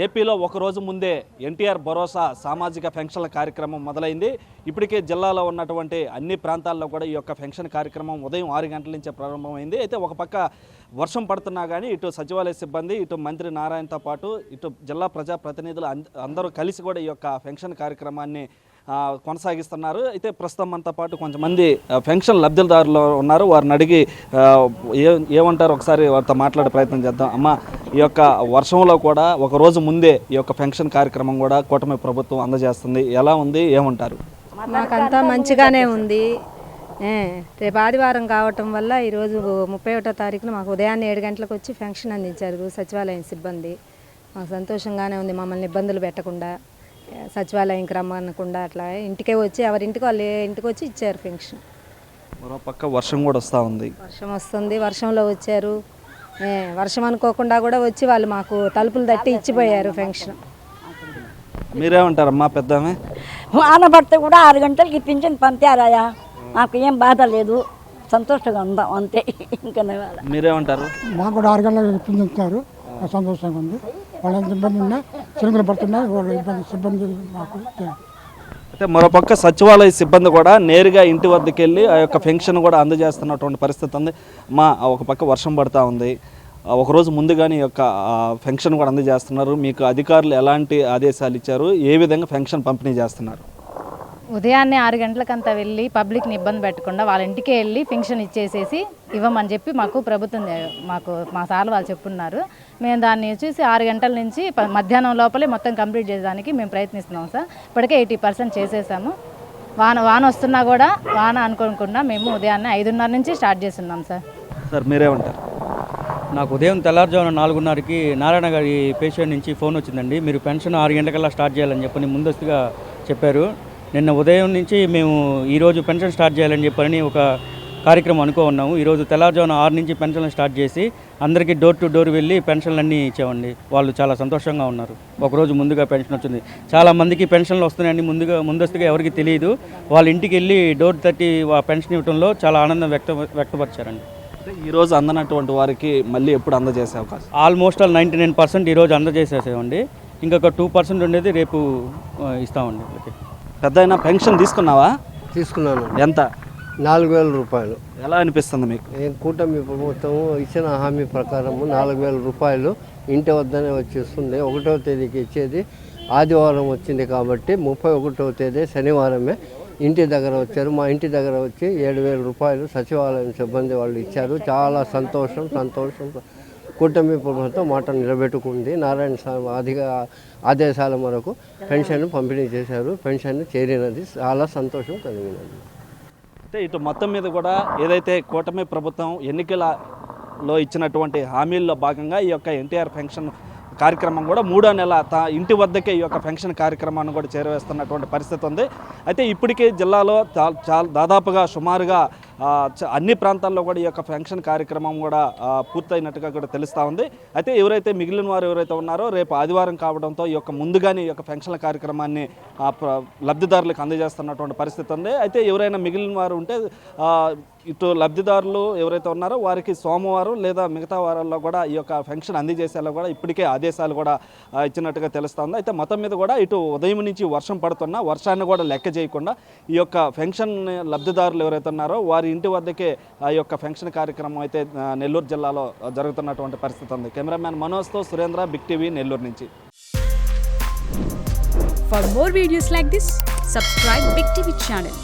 ఏపీలో ఒకరోజు ముందే ఎన్టీఆర్ భరోసా సామాజిక పెన్షన్ల కార్యక్రమం మొదలైంది. ఇప్పటికే జిల్లాలో ఉన్నటువంటి అన్ని ప్రాంతాల్లో కూడా ఈ యొక్క పెన్షన్ కార్యక్రమం ఉదయం 6 గంటల నుంచే ప్రారంభమైంది. అయితే ఒక పక్క వర్షం పడుతున్నా కానీ ఇటు సచివాలయ సిబ్బంది, ఇటు మంత్రి నారాయణతో పాటు ఇటు జిల్లా ప్రజాప్రతినిధులు అందరూ కలిసి కూడా ఈ యొక్క పెన్షన్ కార్యక్రమాన్ని కొనసాగిస్తున్నారు. అయితే ప్రస్తుతం మనతో పాటు కొంతమంది పెన్షన్ లబ్ధిదారులు ఉన్నారు. వారిని అడిగి ఏమంటారు ఒకసారి వారితో మాట్లాడే ప్రయత్నం చేద్దాం. అమ్మ, ఈ యొక్క వర్షంలో కూడా ఒక రోజు ముందే ఈ యొక్క పెన్షన్ కార్యక్రమం కూడా కూటమి ప్రభుత్వం అందజేస్తుంది. ఎలా ఉంది, ఏమంటారు? మాకంతా మంచిగానే ఉంది. రేపు ఆదివారం కావటం వల్ల ఈరోజు 31వ తారీఖున మాకు ఉదయాన్నే 7 గంటలకు వచ్చి పెన్షన్ అందించారు సచివాలయం సిబ్బంది. మాకు సంతోషంగానే ఉంది. మమ్మల్ని ఇబ్బందులు పెట్టకుండా, సచివాలయంకి రమ్మనకుండా అట్లా ఇంటికే వచ్చి ఎవరింటికి వాళ్ళు ఇంటికి వచ్చి ఇచ్చారు పెన్షన్. మరో పక్క వర్షం కూడా వస్తూ ఉంది. వర్షం వస్తుంది, వర్షంలో వచ్చారు. వర్షం అనుకోకుండా కూడా వచ్చి వాళ్ళు మాకు తలుపులు తట్టి ఇచ్చిపోయారు పెన్షన్. మీరేమంటారమ్మా పెద్దమే? వాన పడితే కూడా 6 గంటలకి పింఛన్ పంపారాయా, మాకు ఏం బాధ లేదు, సంతోషంగా ఉందాం అంతే. ఇంకా మీరేమంటారు? మాకు కూడా 6 గంటలకు పింఛన్స్తారు, సంతోషంగా ఉంది. వాళ్ళంత ఇబ్బంది ఉన్నా చిలుకలు పడుతున్నా వాళ్ళ ఇబ్బంది సిబ్బంది మాకు. అయితే మరోపక్క సచివాలయ సిబ్బంది కూడా నేరుగా ఇంటి వద్దకు వెళ్ళి ఆ యొక్క పెన్షన్ కూడా అందజేస్తున్నటువంటి పరిస్థితి ఉంది. ఒక పక్క వర్షం పడుతూ ఉంది, ఒకరోజు ముందుగానే ఈ యొక్క పెన్షన్ కూడా అందజేస్తున్నారు. మీకు అధికారులు ఎలాంటి ఆదేశాలు ఇచ్చారు? ఏ విధంగా పెన్షన్ పంపిణీ చేస్తున్నారు? ఉదయాన్నే 6 గంటలకంతా వెళ్ళి పబ్లిక్ని ఇబ్బంది పెట్టకుండా వాళ్ళ ఇంటికే వెళ్ళి పెన్షన్ ఇచ్చేసేసి ఇవ్వమని చెప్పి మాకు ప్రభుత్వం మా సార్లు వాళ్ళు చెప్పున్నారు. మేము దాన్ని చూసి 6 గంటల నుంచి మధ్యాహ్నం లోపలే మొత్తం కంప్లీట్ చేయడానికి మేము ప్రయత్నిస్తున్నాం సార్. ఇప్పటికే 80% చేసేసాము. వాన వస్తున్నా కూడా వాన అనుకోకుండా మేము ఉదయాన్నే 5:30 నుంచి స్టార్ట్ చేస్తున్నాం సార్. సార్ మీరేమంటారు? నాకు ఉదయం తెల్లారుజామున 4:30కి నారాయణ గారి పేషెంట్ నుంచి ఫోన్ వచ్చిందండి. మీరు పెన్షన్ 6 గంటలకల్లా స్టార్ట్ చేయాలని చెప్పని ముందస్తుగా చెప్పారు. నిన్న ఉదయం నుంచి మేము ఈరోజు పెన్షన్ స్టార్ట్ చేయాలని చెప్పని ఒక కార్యక్రమం ఉన్నాము. ఈరోజు తెల్లారుజామున 6 నుంచి పెన్షన్లు స్టార్ట్ చేసి అందరికీ డోర్ టు డోర్ వెళ్ళి పెన్షన్లన్నీ ఇచ్చామండి. వాళ్ళు చాలా సంతోషంగా ఉన్నారు. ఒకరోజు ముందుగా పెన్షన్ వచ్చింది. చాలా మందికి పెన్షన్లు వస్తున్నాయని ముందస్తుగా ఎవరికి తెలియదు. వాళ్ళ ఇంటికి వెళ్ళి డోర్ తట్టి పెన్షన్ ఇవ్వడంలో చాలా ఆనందం వ్యక్తపరిచారండి. ఈరోజు అందనటువంటి వారికి మళ్ళీ ఎప్పుడు అందజేసే అవకాశం? ఆల్మోస్ట్ 99% ఈరోజు అందజేసేసామండి. ఇంకొక 2% ఉండేది రేపు ఇస్తామండి. ఓకే. పెద్ద పెన్షన్ తీసుకున్నావా? తీసుకున్నాను. ఎంత? 4,000 రూపాయలు. ఎలా అనిపిస్తుంది మీకు? కూటమి ప్రభుత్వం ఇచ్చిన హామీ ప్రకారము 4,000 రూపాయలు ఇంటి వద్దనే వచ్చేస్తుంది. 1వ తేదీకి ఇచ్చేది ఆదివారం వచ్చింది కాబట్టి 31వ తేదీ శనివారమే ఇంటి దగ్గర వచ్చారు. మా ఇంటి దగ్గర వచ్చి 7,000 రూపాయలు సచివాలయం సిబ్బంది వాళ్ళు ఇచ్చారు. చాలా సంతోషం. కూటమి ప్రభుత్వం మాట నిలబెట్టుకుంది. నారాయణ స్వామి ఆదేశాల మేరకు పెన్షన్ పంపిణీ చేశారు. పెన్షన్ చేరినది, చాలా సంతోషం కలిగినది. అయితే ఇటు మొత్తం మీద కూడా ఏదైతే కూటమి ప్రభుత్వం ఎన్నికలలో ఇచ్చినటువంటి హామీల్లో భాగంగా ఈ యొక్క ఎన్టీఆర్ పెన్షన్ కార్యక్రమం కూడా 3వ నెల ఇంటి వద్దకే ఈ యొక్క పెన్షన్ కార్యక్రమాన్ని కూడా చేరవేస్తున్నటువంటి పరిస్థితి ఉంది. అయితే ఇప్పటికే జిల్లాలో దాదాపుగా సుమారుగా అన్ని ప్రాంతాల్లో కూడా ఈ యొక్క పెన్షన్ కార్యక్రమం కూడా పూర్తయినట్టుగా కూడా తెలుస్తూ ఉంది. అయితే ఎవరైతే మిగిలిన వారు ఎవరైతే ఉన్నారో రేపు ఆదివారం కావడంతో ఈ యొక్క ముందుగానే ఈ యొక్క పెన్షన్ల కార్యక్రమాన్ని లబ్ధిదారులకు అందజేస్తున్నటువంటి పరిస్థితి ఉంది. అయితే ఎవరైనా మిగిలిన వారు ఉంటే ఇటు లబ్ధిదారులు ఎవరైతే ఉన్నారో వారికి సోమవారం లేదా మిగతా వారాల్లో కూడా ఈ యొక్క పెన్షన్ అందజేసేలా కూడా ఇప్పటికే ఆదేశాలు కూడా ఇచ్చినట్టుగా తెలుస్తూ ఉంది. అయితే మొత్తం మీద కూడా ఇటు ఉదయం నుంచి వర్షం పడుతున్నా వర్షాన్ని కూడా లెక్క చేయకుండా ఈ యొక్క పెన్షన్ లబ్ధిదారులు ఎవరైతే ఉన్నారో వారి ఇంటి వద్దకే ఆ యొక్క పెన్షన్ కార్యక్రమం అయితే నెల్లూరు జిల్లాలో జరుగుతున్నటువంటి పరిస్థితి ఉంది. కెమెరామ్యాన్ మనోజ్తో సురేంద్ర, బిగ్ టీవీ, నెల్లూరు నుంచి. For more videos like this, subscribe Big TV channel.